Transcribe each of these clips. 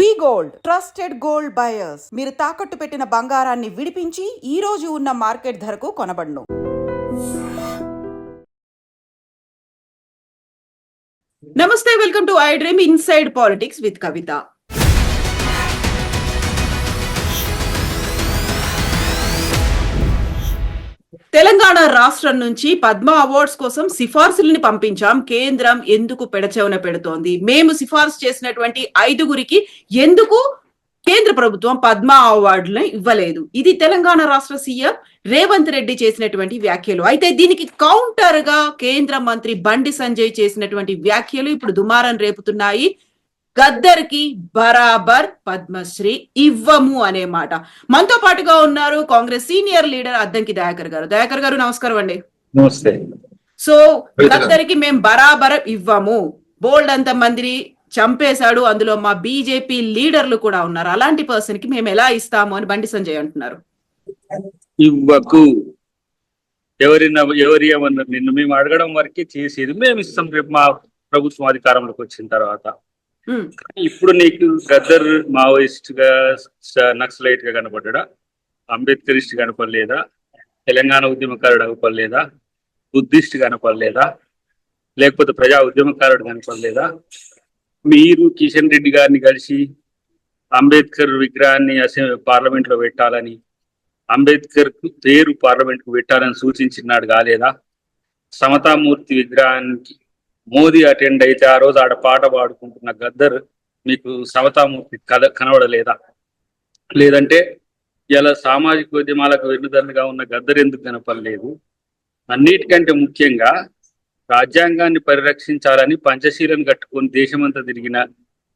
వి gold trusted gold buyers. మీరు తాకట్టు పెట్టిన బంగారాన్ని విడిపించి ఈ రోజు ఉన్న మార్కెట్ ధరకు కొనబడును. నమస్తే, welcome to I dream inside politics with Kavitha. Telangana రాష్ట్రం నుంచి పద్మ అవార్డ్స్ కోసం సిఫార్సుల్ని పంపించాం. కేంద్రం ఎందుకు పెడచెవిన పెడుతోంది? మేము సిఫార్సు చేసినటువంటి 5గురికి ఎందుకు కేంద్ర ప్రభుత్వం పద్మ అవార్డులను ఇవ్వలేదు? ఇది తెలంగాణ రాష్ట్ర సీఎం రేవంత్ రెడ్డి చేసినటువంటి వ్యాఖ్యలు. అయితే దీనికి కౌంటర్ గా కేంద్ర మంత్రి బండి సంజయ్ చేసినటువంటి వ్యాఖ్యలు ఇప్పుడు దుమారం రేపుతున్నాయి. గద్దర్ కి బరాబర్ పద్మశ్రీ ఇవ్వము అనే మాట. మనతో పాటుగా ఉన్నారు కాంగ్రెస్ సీనియర్ లీడర్ అద్దంకి దయాకర్ గారు. దయాకర్ గారు నమస్కారం అండి. నమస్తే. సో గద్దర్ కి మేము బరాబర్ ఇవ్వము, బోల్డ్ అంత మందిని చంపేశాడు, అందులో మా బీజేపీ లీడర్లు కూడా ఉన్నారు, అలాంటి పర్సన్ కి మేము ఎలా ఇస్తాము అని బండి సంజయ్ అంటున్నారు. ఇవ్వకు, ఎవరి ఏమన్నారు? నిన్ను మేము అడగడం వరకే చేసేది మేము ఇస్తాం రేపు మా ప్రభుత్వం అధికారంలోకి వచ్చిన తర్వాత. ఇప్పుడు నీకు గద్దర్ మావోయిస్ట్ గా నక్సలైట్ గా కనపడ్డా, అంబేద్కరిస్ట్ కనపడలేదా, తెలంగాణ ఉద్యమకారుడు కనపడలేదా, బుద్ధిస్ట్ కనపడలేదా, లేకపోతే ప్రజా ఉద్యమకారుడు కనపడలేదా? మీరు కిషన్ రెడ్డి గారిని కలిసి అంబేద్కర్ విగ్రహాన్ని పార్లమెంట్ లో పెట్టాలని, అంబేద్కర్ పేరు పార్లమెంట్ కు పెట్టాలని సూచించినాడు కాలేదా? సమతామూర్తి విగ్రహానికి మోదీ అటెండ్ అయితే ఆ రోజు ఆడ పాట పాడుకుంటున్న గద్దర్ మీకు సమతామూర్తి కనబడలేదా? లేదంటే ఇలా సామాజిక ఉద్యమాలకు వెన్నుదన్నుగా ఉన్న గద్దర్ ఎందుకు కనపడలేదు? అన్నిటికంటే ముఖ్యంగా రాజ్యాంగాన్ని పరిరక్షించాలని పంచశీలను కట్టుకొని దేశమంతా తిరిగిన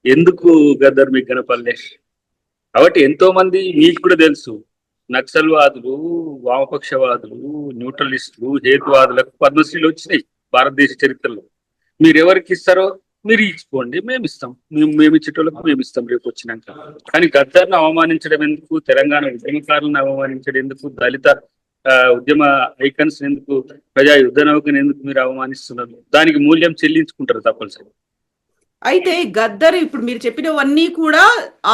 ఎందుకు గద్దర్ మీకు కనపడలేదు? కాబట్టి ఎంతో మంది మీకు కూడా తెలుసు, నక్సల్వాదులు, వామపక్షవాదులు, న్యూట్రలిస్టులు, హేతువాదులకు పద్మశ్రీలు వచ్చినాయి భారతదేశ చరిత్రలో. మీరు ఎవరికి ఇస్తారో మీరు ఇచ్చుకోండి, మేము ఇస్తాం, మేము ఇచ్చేటోళ్ళకు మేము ఇస్తాం రేపు వచ్చినాక. కానీ గద్దర్ను అవమానించడం ఎందుకు? తెలంగాణ ఉద్యమకారులను అవమానించడం ఎందుకు? దళిత ఉద్యమ ఐకన్స్ ఎందుకు? ప్రజా యుద్ధ నౌకను ఎందుకు మీరు అవమానిస్తున్నారు? దానికి మూల్యం చెల్లించుకుంటారు తప్పనిసరి. అయితే గద్దర్ ఇప్పుడు మీరు చెప్పినవన్నీ కూడా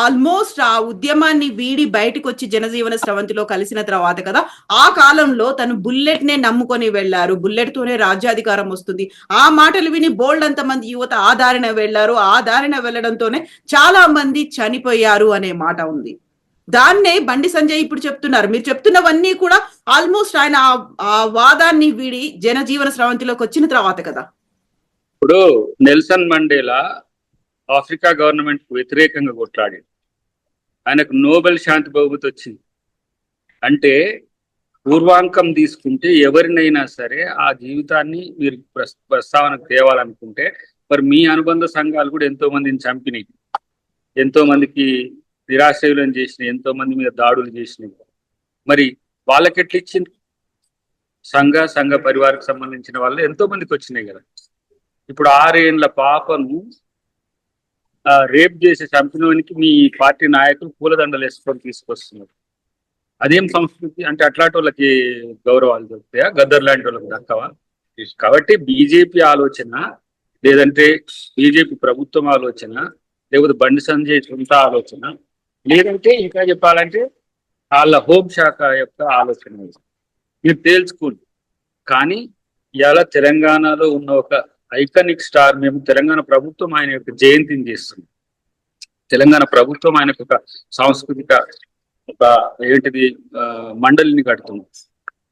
ఆల్మోస్ట్ ఆ ఉద్యమాన్ని వీడి బయటకు వచ్చి జనజీవన స్రవంతిలో కలిసిన తర్వాత కదా. ఆ కాలంలో తను బుల్లెట్ నే నమ్ముకొని వెళ్లారు, బుల్లెట్ తోనే రాజ్యాధికారం వస్తుంది, ఆ మాటలు విని బోల్డ్ అంత మంది యువత ఆ దారిన వెళ్లారు, ఆ దారిన వెళ్లడంతోనే చాలా మంది చనిపోయారు అనే మాట ఉంది. దాన్నే బండి సంజయ్ ఇప్పుడు చెప్తున్నారు. మీరు చెప్తున్నవన్నీ కూడా ఆల్మోస్ట్ ఆయన ఆ వాదాన్ని వీడి జనజీవన స్రవంతిలోకి వచ్చిన తర్వాత కదా. ఇప్పుడు నెల్సన్ మండేలా ఆఫ్రికా గవర్నమెంట్ కు వ్యతిరేకంగా కొట్లాడాడు, ఆయనకు నోబెల్ శాంతి బహుమతి వచ్చింది. అంటే పూర్వాంకం తీసుకుంటే ఎవరినైనా సరే ఆ జీవితాన్ని మీరు ప్రస్తావనకు తేవాలనుకుంటే మరి మీ అనుబంధ సంఘాలు కూడా ఎంతో మందిని చంపినాయి, ఎంతో మందికి నిరాశ్రయులను చేసినాయి, ఎంతో మంది మీద దాడులు చేసినాయి. మరి వాళ్ళకి ఎట్లా ఇచ్చింది? సంఘ పరివారకు సంబంధించిన వాళ్ళు ఎంతో మందికి వచ్చినాయి కదా. ఇప్పుడు 6 ఏళ్ల పాపను రేప్ చేసి చంపినోనికి మీ పార్టీ నాయకులు పూలదండలు వేసుకొని తీసుకొస్తున్నారు. అదేం సంస్కృతి? అంటే అట్లాంటి వాళ్ళకి గౌరవాలు దొరుకుతాయా? గద్దర్ లాంటి వాళ్ళకి దక్కవా? కాబట్టి బీజేపీ ఆలోచన, లేదంటే బీజేపీ ప్రభుత్వం ఆలోచన, లేకపోతే బండి సంజయ్ సొంత ఆలోచన, లేదంటే ఇంకా చెప్పాలంటే వాళ్ళ హోంశాఖ యొక్క ఆలోచన, మీరు తేల్చుకోండి. కానీ ఇవాళ తెలంగాణలో ఉన్న ఒక ఐకానిక్ స్టార్, మేము తెలంగాణ ప్రభుత్వం ఆయన యొక్క జయంతిని చేస్తుంది, తెలంగాణ ప్రభుత్వం ఆయనకు ఒక సాంస్కృతిక ఒక మండలిని కడుతుంది,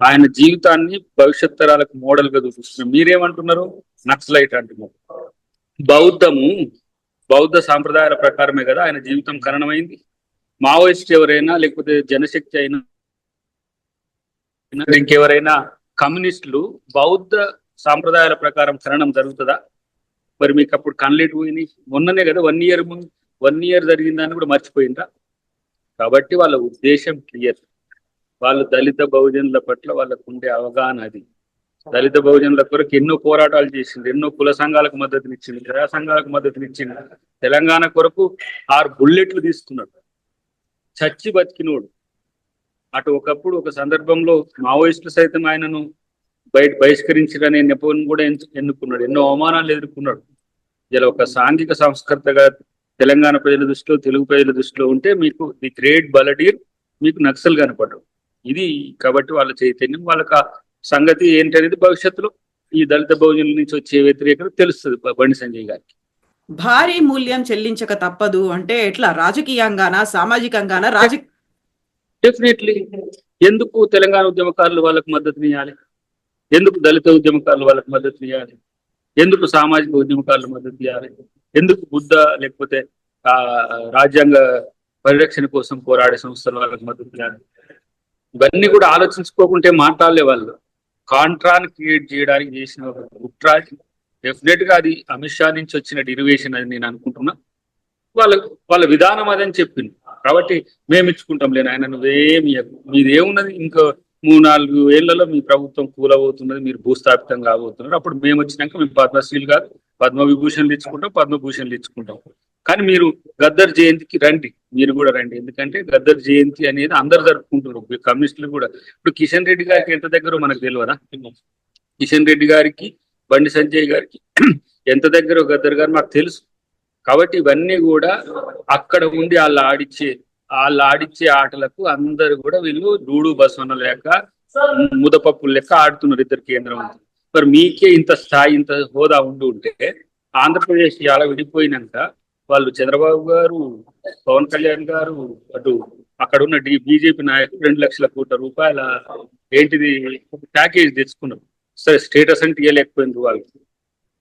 ఆయన జీవితాన్ని భవిష్యత్ తరాలకు మోడల్ గా చూపిస్తున్నారు. మీరేమంటున్నారు? నక్సలైట్ అంటున్నారు. బౌద్ధ సాంప్రదాయాల ప్రకారమే కదా ఆయన జీవితం ఖననమైంది. మావోయిస్ట్ ఎవరైనా, లేకపోతే జనశక్తి అయినా, ఇంకెవరైనా కమ్యూనిస్టులు బౌద్ధ సాంప్రదాయాల ప్రకారం ఖననం జరుగుతుందా? మరి మీకు అప్పుడు కన్లేట్ పోయినాయి. మొన్ననే కదా 1 ఇయర్ జరిగిందని కూడా మర్చిపోయిందా? కాబట్టి వాళ్ళ ఉద్దేశం క్లియర్. వాళ్ళు దళిత బహుజనుల పట్ల వాళ్ళకు ఉండే అవగాహన అది. దళిత బహుజనుల కొరకు ఎన్నో పోరాటాలు చేసింది, ఎన్నో కుల సంఘాలకు మద్దతునిచ్చింది, ప్రజా సంఘాలకు మద్దతునిచ్చింది. తెలంగాణ కొరకు 6 బుల్లెట్లు తీసుకున్నాడు, చచ్చి బతికినోడు. అటు ఒకప్పుడు ఒక సందర్భంలో మావోయిస్టులు సైతం ఆయనను బహిష్కరించడనే నెపం కూడా ఎన్నుకున్నాడు, ఎన్నో అవమానాలు ఎదుర్కొన్నాడు. ఇలా ఒక సాంఘిక సంస్కర్తగా తెలంగాణ ప్రజల దృష్టిలో, తెలుగు ప్రజల దృష్టిలో ఉంటే మీకు ది గ్రేట్ బలడీర్, మీకు నక్సల్ కనపడరు. ఇది కాబట్టి వాళ్ళ చైతన్యం, వాళ్ళకి ఆ సంగతి ఏంటనేది భవిష్యత్తులో ఈ దళిత బహుజనుల నుంచి వచ్చే వ్యతిరేకత తెలుస్తుంది బండి సంజయ్ గారికి. భారీ మూల్యం చెల్లించక తప్పదు అంటే ఎట్లా, రాజకీయంగానా, సామాజికంగానా? డెఫినెట్లీ. ఎందుకు తెలంగాణ ఉద్యమకారులు వాళ్ళకు మద్దతునియాలి? ఎందుకు దళిత ఉద్యమకారులు వాళ్ళకి మద్దతునియాలి? ఎందుకు సామాజిక ఉద్యమకారులు మద్దతు ఇవ్వాలి? ఎందుకు బుద్ధ లేకపోతే రాజ్యాంగ పరిరక్షణ కోసం పోరాడే సంస్థలు వాళ్ళకి మద్దతు ఇవ్వాలి? ఇవన్నీ కూడా ఆలోచించుకోకుంటే మాట్లాడలే వాళ్ళు. కాంట్రాని క్రియేట్ చేయడానికి చేసిన ఒక కుట్ర. డెఫినెట్ గా అది అమిత్ షా నుంచి వచ్చిన డెరివేషన్ అని నేను అనుకుంటున్నా. వాళ్ళ విధానం అదని చెప్పింది కాబట్టి మేము ఇచ్చుకుంటాం లేని ఆయన, నువ్వేమి మీదేమున్నది, ఇంకో 3-4 ఏళ్లలో మీ ప్రభుత్వం కూలబోతున్నది, మీరు భూస్థాపితం కాబోతున్నారు. అప్పుడు మేము వచ్చినాక మేము పద్మశ్రీలు కాదు, పద్మవిభూషణ్లు ఇచ్చుకుంటాం, పద్మభూషణ్లు ఇచ్చుకుంటాం. కానీ మీరు గద్దర్ జయంతికి రండి, మీరు కూడా రండి. ఎందుకంటే గద్దర్ జయంతి అనేది అందరు జరుపుకుంటున్నారు, కమ్యూనిస్టులు కూడా. ఇప్పుడు కిషన్ రెడ్డి గారికి ఎంత దగ్గర మనకు తెలియదా? కిషన్ రెడ్డి గారికి, బండి సంజయ్ గారికి ఎంత దగ్గర గద్దర్ గారు మాకు తెలుసు. కాబట్టి ఇవన్నీ కూడా అక్కడ ఉండి వాళ్ళు ఆడిచ్చే ఆటలకు అందరు కూడా వీళ్ళు డూడు బసవన లేక ముదపప్పులు లెక్క ఆడుతున్నారు ఇద్దరు కేంద్ర మంత్రులు. మరి మీకే ఇంత స్థాయి, ఇంత హోదా ఉంటే ఆంధ్రప్రదేశ్ ఇలా విడిపోయినాక వాళ్ళు చంద్రబాబు గారు, పవన్ కళ్యాణ్ గారు, అటు అక్కడ ఉన్న బీజేపీ నాయకులు 2 లక్షల కోట్ల రూపాయల ఏంటిది ప్యాకేజ్ తెచ్చుకున్నారు. సరే, స్టేటస్ అంటే ఇవ్వలేకపోయింది వాళ్ళకి.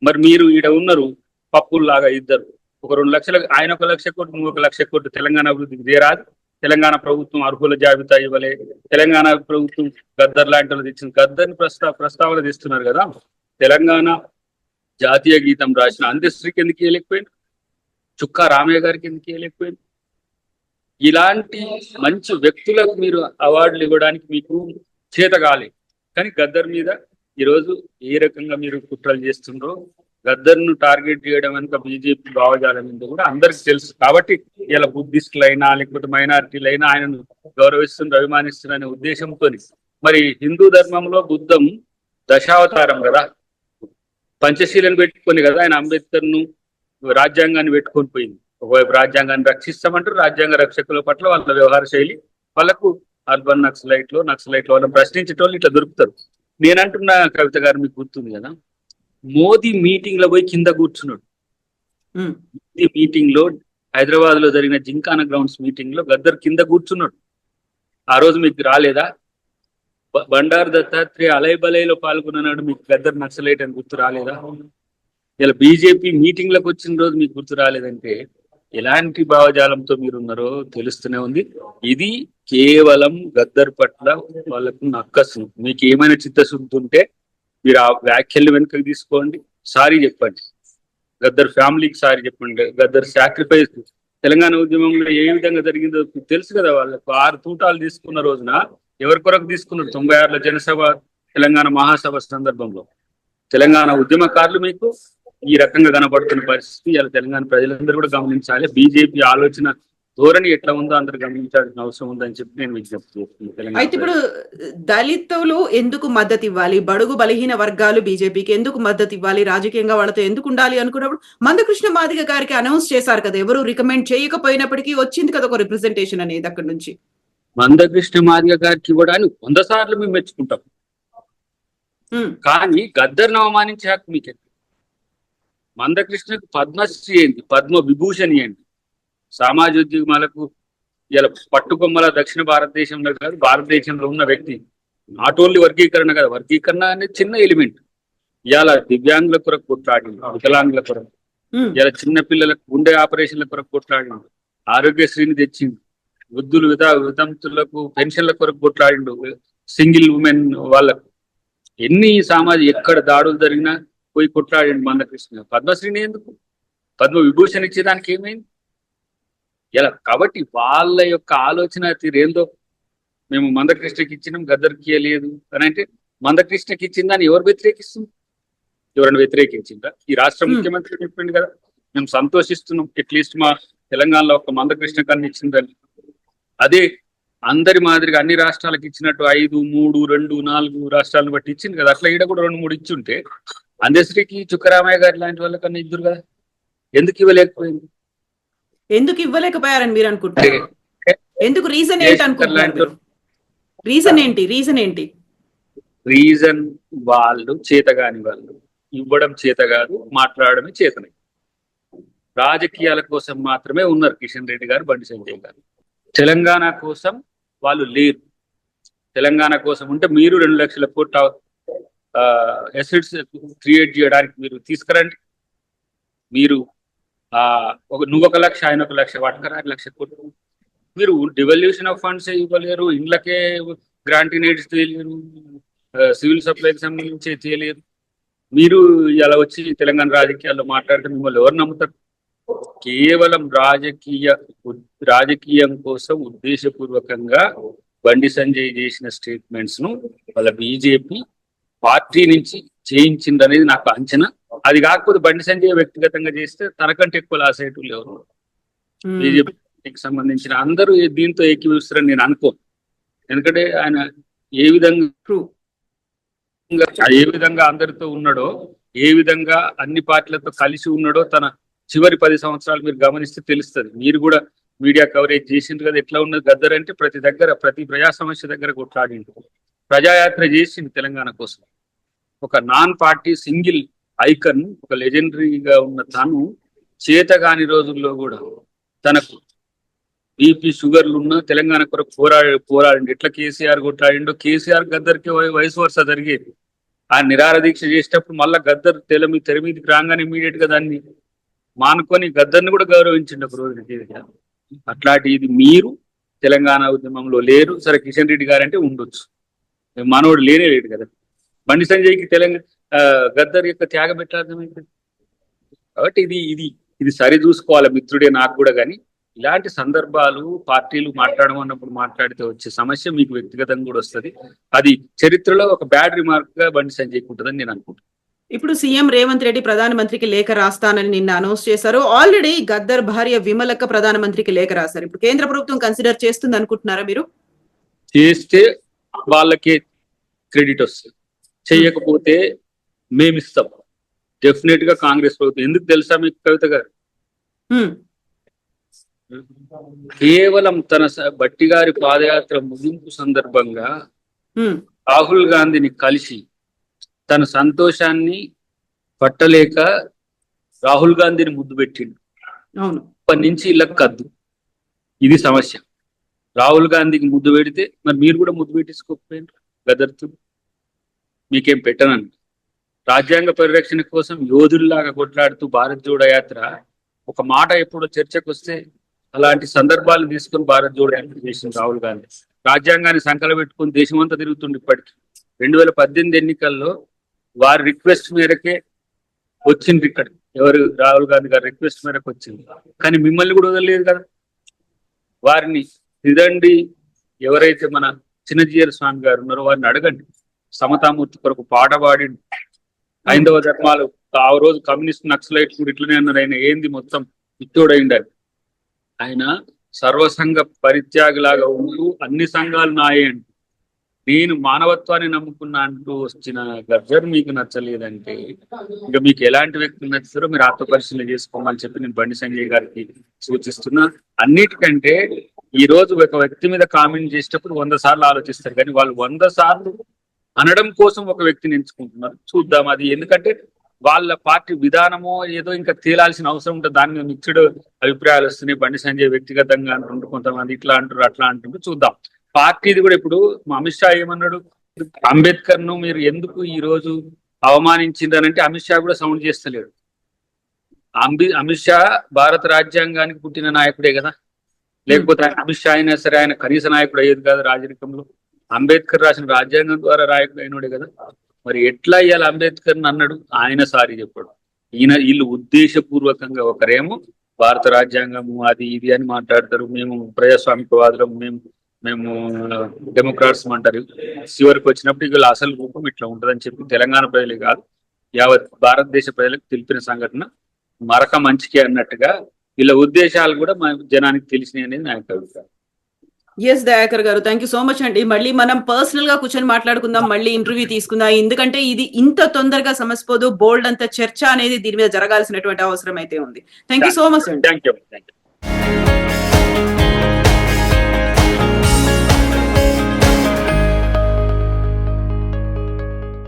మరి మీరు ఈడ ఉన్నారు పప్పుల్లాగా ఇద్దరు, ఒక 2 లక్షల, ఆయన 1 లక్ష కోట్లు, నువ్వు 1 లక్ష కోట్లు తెలంగాణ అభివృద్ధికి తీరాదు. తెలంగాణ ప్రభుత్వం అర్హుల జాబితా ఇవ్వలే, తెలంగాణ ప్రభుత్వం గద్దర్ లాంటి వాళ్ళు తెచ్చింది. గద్దర్ని ప్రస్తావన తెస్తున్నారు కదా. తెలంగాణ జాతీయ గీతం రాసిన అంత్యశ్రీకి ఎందుకు ఇవ్వలేకపోయింది? చుక్కా రామయ్య గారికి ఎందుకు ఇవ్వలేకపోయింది? ఇలాంటి మంచి వ్యక్తులకు మీరు అవార్డులు ఇవ్వడానికి మీకు చేత కాలేదు. కానీ గద్దర్ మీద ఈరోజు ఏ రకంగా మీరు కుట్రలు చేస్తుండ్రో, గద్దర్ను టార్గెట్ చేయడం వెనుక బీజేపీ భావజాలం ఏంటో కూడా అందరికి తెలుసు. కాబట్టి ఇలా బుద్ధిస్టులైనా లేకపోతే మైనారిటీలైనా ఆయనను గౌరవిస్తున్న, అభిమానిస్తున్న ఉద్దేశంతో. మరి హిందూ ధర్మంలో బుద్ధం దశావతారం కదా, పంచశీలను పెట్టుకొని కదా ఆయన అంబేద్కర్ను, రాజ్యాంగాన్ని పెట్టుకొని పోయింది. ఒకవైపు రాజ్యాంగాన్ని రక్షిస్తామంటారు, రాజ్యాంగ రక్షకుల పట్ల వాళ్ళ వ్యవహార శైలి, వాళ్ళకు అర్బన్ నక్సలైట్లు వాళ్ళని ప్రశ్నించేటోళ్ళు ఇట్లా దొరుకుతారు. నేనంటున్న కవిత గారు మీకు గుర్తుంది కదా, మోదీ మీటింగ్ లో పోయి కింద కూర్చున్నాడు. మోదీ మీటింగ్ లో, హైదరాబాద్ లో జరిగిన జింకానా గ్రౌండ్స్ మీటింగ్ లో గద్దర్ కింద కూర్చున్నాడు. ఆ రోజు మీకు రాలేదా? బండారు దత్తాత్రేయ అలైబలైలో పాల్గొన్నాడు, మీకు గద్దర్ నక్సలైట్ అని గుర్తు రాలేదా? ఇలా బీజేపీ మీటింగ్ లకు వచ్చిన రోజు మీకు గుర్తు రాలేదంటే ఎలాంటి భావజాలంతో మీరున్నారో తెలుస్తూనే ఉంది. ఇది కేవలం గద్దర్ పట్ల వాళ్ళకు నక్కసు. మీకు ఏమైనా చిత్తశుద్ధి ఉంటే మీరు ఆ వ్యాఖ్యలు వెనుకకు తీసుకోండి, సారీ చెప్పండి, గద్దర్ ఫ్యామిలీకి సారీ చెప్పండి. గద్దర్ సాక్రిఫైస్ తెలంగాణ ఉద్యమంలో ఏ విధంగా జరిగిందో తెలుసు కదా. వాళ్ళకు 6 తూటాలు తీసుకున్న రోజున ఎవరి కొరకు తీసుకున్నారు? 96లో జనసభ, తెలంగాణ మహాసభ సందర్భంలో తెలంగాణ ఉద్యమకారులు మీకు ఈ రకంగా కనబడుతున్న పరిస్థితి ఇలా తెలంగాణ ప్రజలందరూ కూడా గమనించాలి. బీజేపీ ఆలోచన ధోరణి ఎట్లా ఉందో అందరూ గమనించాల్సిన అవసరం ఉందని చెప్పి నేను విజ్ఞప్తి చేస్తున్నాను. అయితే ఇప్పుడు దళితులు ఎందుకు మద్దతు ఇవ్వాలి, బడుగు బలహీన వర్గాలు బీజేపీకి ఎందుకు మద్దతు ఇవ్వాలి, రాజకీయంగా వాళ్ళతో ఎందుకు ఉండాలి అనుకున్నప్పుడు మందకృష్ణ మాదిగ గారికి అనౌన్స్ చేశారు కదా, ఎవరు రికమెండ్ చేయకపోయినప్పటికీ వచ్చింది కదా ఒక రిప్రజెంటేషన్ అనేది అక్కడి నుంచి. మందకృష్ణ మాదిగ గారికి కూడా 100 సార్లు మేము మెచ్చుకుంటాం. కానీ గద్దర్ను అవమానించే హక్కు మీకే. మందకృష్ణకు పద్మశ్రీ ఏంటి, పద్మ విభూషణ్ ఏంటి? సామాజికోద్యమాలకు ఇలా పట్టుకొమ్మల దక్షిణ భారతదేశంలో కాదు, భారతదేశంలో ఉన్న వ్యక్తి. నాట్ ఓన్లీ వర్గీకరణ కదా, వర్గీకరణ అనేది చిన్న ఎలిమెంట్. ఇవాళ దివ్యాంగుల కొరకు కొట్లాడింది, వికలాంగుల కొరకు, ఇలా చిన్న పిల్లలకు గుండె ఆపరేషన్ల కొరకు కొట్లాడిండు, ఆరోగ్యశ్రీని తెచ్చిండు, వృద్ధులు వితంతులకు పెన్షన్ల కొరకు కొట్లాడిండు, సింగిల్ ఉమెన్ వాళ్ళకు. ఎన్ని ఎక్కడ దాడులు జరిగినా పోయి కొట్లాడిండు మందకృష్ణ. పద్మశ్రీని ఎందుకు, పద్మ విభూషణ్ ఇచ్చేదానికి ఏమైంది ఇలా? కాబట్టి వాళ్ళ యొక్క ఆలోచన తీరేందో, మేము మందకృష్ణకి ఇచ్చినాం గద్దర్కి లేదు అని అంటే, మందకృష్ణకి ఇచ్చిందని ఎవరు వ్యతిరేకిస్తుంది? ఎవరైనా వ్యతిరేకించిందా? ఈ రాష్ట్ర ముఖ్యమంత్రి చెప్పిండు కదా, మేము సంతోషిస్తున్నాం అట్లీస్ట్ మా తెలంగాణలో ఒక మందకృష్ణ కన్నా ఇచ్చిందని. అదే అందరి మాదిరిగా అన్ని రాష్ట్రాలకు ఇచ్చినట్టు 5, 3, 2, 4 రాష్ట్రాలను బట్టి ఇచ్చింది కదా, అట్లా ఈడ కూడా 2, 3 ఇచ్చుంటే అందశ్రీకి చుక్కరామయ్య గారి లాంటి వాళ్ళకన్నా ఇద్దరు కదా, ఎందుకు ఇవ్వలేకపోయింది? ఎందుకు ఇవ్వలేకపోయారని మీరు అనుకుంటున్నారు? ఎందుకు? రీజన్ ఏంటి అనుకుంటున్నారు? రీజన్ ఏంటి? రీజన్ వాళ్ళు చేతగాని వాళ్ళు, ఇవ్వడం చేత కాదు, మాట్లాడడమే చేతనే. రాజకీయాల కోసం మాత్రమే ఉన్నారు కిషన్ రెడ్డి గారు, బండి సంజయ్ గారు. తెలంగాణ కోసం వాళ్ళు లేరు. తెలంగాణ కోసం ఉంటే మీరు 2 లక్షల కోట్ల అసెట్స్ క్రియేట్ చేయడానికి మీరు తీసుకురండి. మీరు నువ్వు 1 లక్ష, ఆయన 1 లక్ష, పట్టుకరా 2 లక్షల కోట్లు. మీరు డివల్యూషన్ ఆఫ్ ఫండ్స్ ఇవ్వలేరు, ఇండ్లకే గ్రాంటీన్ ఎయిడ్స్ చేయలేరు, సివిల్ సప్లైకి సంబంధించి చేయలేరు. మీరు ఇలా వచ్చి తెలంగాణ రాజకీయాల్లో మాట్లాడితే మిమ్మల్ని ఎవరు నమ్ముతారు? కేవలం రాజకీయం కోసం ఉద్దేశపూర్వకంగా బండి సంజయ్ చేసిన స్టేట్మెంట్స్ ను వాళ్ళ బీజేపీ పార్టీ నుంచి చేయించిందనేది నాకు అంచనా. అది కాకపోతే బండి సంజయ్ వ్యక్తిగతంగా చేస్తే తనకంటే ఎక్కువ లాస్ అయ్యేటోళ్ళు ఎవరు? బీజేపీకి సంబంధించిన అందరూ దీంతో ఏకీవిస్తారని నేను అనుకోను. ఎందుకంటే ఆయన ఏ విధంగా అందరితో ఉన్నాడో, ఏ విధంగా అన్ని పార్టీలతో కలిసి ఉన్నాడో తన చివరి 10 సంవత్సరాలు మీరు గమనిస్తే తెలుస్తుంది. మీరు కూడా మీడియా కవరేజ్ చేసిండ్రు కదా ఎట్లా ఉన్నది గద్దర్ అంటే. ప్రతి ప్రజా సమస్య దగ్గర కొట్లాడిండు, ప్రజాయాత్ర చేసిండు తెలంగాణ కోసం. ఒక నాన్ పార్టీ సింగిల్ ఐకన్, ఒక లెజెండరీగా ఉన్న తను చేతగాని రోజుల్లో కూడా తనకు బీపీ షుగర్లు ఉన్న తెలంగాణ కొరకు పోరాడిండు. ఎట్లా కేసీఆర్ కొట్లాడిండో కేసీఆర్ గద్దర్కి వయసు వరుస జరిగేది. ఆ నిరాహార దీక్ష చేసేటప్పుడు మళ్ళా గద్దర్ తెర మీదకి రాగానే ఇమీడియట్ గా దాన్ని మానుకొని గద్దర్ని కూడా గౌరవించండి ఒక రోజు. అట్లాంటిది మీరు తెలంగాణ ఉద్యమంలో లేరు. సరే కిషన్ రెడ్డి గారు అంటే ఉండొచ్చు, మనోడు లేడు కదా. బండి సంజయ్కి గద్దర్ యొక్క త్యాగం ఎట్లా అర్థమైంది? కాబట్టి ఇది సరి చూసుకోవాలి మిత్రుడే నాకు కూడా. కానీ ఇలాంటి సందర్భాలు పార్టీలు మాట్లాడమన్నప్పుడు మాట్లాడితే వచ్చే సమస్య మీకు వ్యక్తిగతంగా కూడా వస్తుంది. అది చరిత్రలో ఒక బ్యాడ్ రిమార్క్ గా బండి సంజయ్కి ఉంటుందని నేను అనుకుంటున్నాను. ఇప్పుడు సీఎం రేవంత్ రెడ్డి ప్రధానమంత్రికి లేఖ రాస్తానని నిన్న అనౌన్స్ చేశారు. ఆల్రెడీ గద్దర్ భార్య విమలక్క ప్రధానమంత్రికి లేఖ రాశారు. ఇప్పుడు కేంద్ర ప్రభుత్వం కన్సిడర్ చేస్తుంది అనుకుంటున్నారా మీరు? చేస్తే వాళ్ళకే క్రెడిట్ వస్తుంది, చెయ్యకపోతే మేమిస్తాం డెఫినెట్ గా కాంగ్రెస్ ప్రభుత్వం. ఎందుకు తెలుసా మీకు కవిత గారు? కేవలం తన బట్టి గారి పాదయాత్ర ముగింపు సందర్భంగా రాహుల్ గాంధీని కలిసి తన సంతోషాన్ని పట్టలేక రాహుల్ గాంధీని ముద్దు పెట్టిండు. అప్పటి నుంచి ఇళ్ళకి కద్దు. ఇది సమస్య. రాహుల్ గాంధీకి ముద్దు పెడితే మరి మీరు కూడా ముద్దు పెట్టించుకోకపోయారు గదర్తో. మీకేం పెట్టనండి. రాజ్యాంగ పరిరక్షణ కోసం యోధుల్లాగా కొట్లాడుతూ భారత్ జోడో యాత్ర ఒక మాట ఎప్పుడో చర్చకు వస్తే అలాంటి సందర్భాలు తీసుకుని భారత్ జోడో యాత్ర చేసింది రాహుల్ గాంధీ. రాజ్యాంగాన్ని సంకల పెట్టుకుని దేశమంతా తిరుగుతుండే. ఇప్పటికి 2018 ఎన్నికల్లో వారి రిక్వెస్ట్ మేరకే వచ్చింది. ఇక్కడ ఎవరు? రాహుల్ గాంధీ గారి రిక్వెస్ట్ మేరకు వచ్చింది. కానీ మిమ్మల్ని కూడా వదలలేదు కదా. వారిని ఇదండి, ఎవరైతే మన చిన్నజీయర్ స్వామి గారు ఉన్నారో వారిని అడగండి. సమతామూర్తి కొరకు పాట పాడి హైందవ ధర్మాలు ఆ రోజు కమ్యూనిస్ట్ నక్సలైట్ కూడా ఇట్లనే అన్నారు. ఆయన ఏంది మొత్తం ఇచ్చోడైండారు. ఆయన సర్వసంఘ పరిత్యాగిలాగా ఉంటూ అన్ని సంఘాలు నాయే అంటూ నేను మానవత్వాన్ని నమ్ముకున్నా అంటూ వచ్చిన గద్దర్ మీకు నచ్చలేదంటే ఇంకా మీకు ఎలాంటి వ్యక్తులు నచ్చుతారో మీరు ఆత్మపరిశీలన చేసుకోమని చెప్పి నేను బండి సంజయ్ గారికి సూచిస్తున్నా. అన్నిటికంటే ఈ రోజు ఒక వ్యక్తి మీద కామెంట్ చేసేటప్పుడు 100 సార్లు ఆలోచిస్తారు, కానీ వాళ్ళు 100 సార్లు అనడం కోసం ఒక వ్యక్తిని ఎంచుకుంటున్నారు. చూద్దాం అది. ఎందుకంటే వాళ్ళ పార్టీ విధానమో ఏదో ఇంకా తేలాల్సిన అవసరం ఉంటుంది. దాని మీద మిక్స్డ్ అభిప్రాయాలు వస్తున్నాయి. బండి సంజయ్ వ్యక్తిగతంగా అంటుండ్రు, కొంతమంది ఇట్లా అంటారు అట్లా అంటుండ్రు. చూద్దాం. పార్టీది కూడా ఇప్పుడు అమిత్ షా ఏమన్నాడు? అంబేద్కర్ ను మీరు ఎందుకు ఈ రోజు అవమానించిందనంటే అమిత్ షా కూడా సౌండ్ చేస్తలేడు. అమిత్ షా భారత రాజ్యాంగానికి పుట్టిన నాయకుడే కదా. లేకపోతే అమిత్ షా అయినా సరే ఆయన కనీస నాయకుడు అయ్యేది కాదు రాజరికంలో. అంబేద్కర్ రాసిన రాజ్యాంగం ద్వారా నాయకుడు అయినోడే కదా. మరి ఎట్లా ఇవాళ అంబేద్కర్ అన్నాడు? ఆయన సారీ చెప్పాడు. వీళ్ళు ఉద్దేశపూర్వకంగా ఒకరేమో భారత రాజ్యాంగము అది ఇది అని మాట్లాడతారు, మేము ప్రజాస్వామికవాదులం, మేము డెమోక్రాట్స్ అంటారు. చివరికి వచ్చినప్పుడు వీళ్ళ అసలు రూపం ఇట్లా ఉంటుందని చెప్పి తెలంగాణ ప్రజలే కాదు యావత్ భారతదేశ ప్రజలకు తెలిపిన సంఘటన మరక మంచికి అన్నట్టుగా వీళ్ళ ఉద్దేశాలు కూడా మన జనానికి తెలిసినాయి అనేది నా యొక్క అభిప్రాయం. ఎస్ దయాకర్ గారు, థ్యాంక్ యూ సో మచ్ అండి. మళ్ళీ మనం పర్సనల్ గా కూర్చొని మాట్లాడుకుందాం, మళ్ళీ ఇంటర్వ్యూ తీసుకుందాం. ఎందుకంటే ఇది ఇంత తొందరగా సమస్య పోదు. బోల్డ్ అంత చర్చ అనేది దీని మీద జరగాల్సినటువంటి అవసరం అయితే ఉంది. థ్యాంక్ యూ సో మచ్ అండి. Thank you.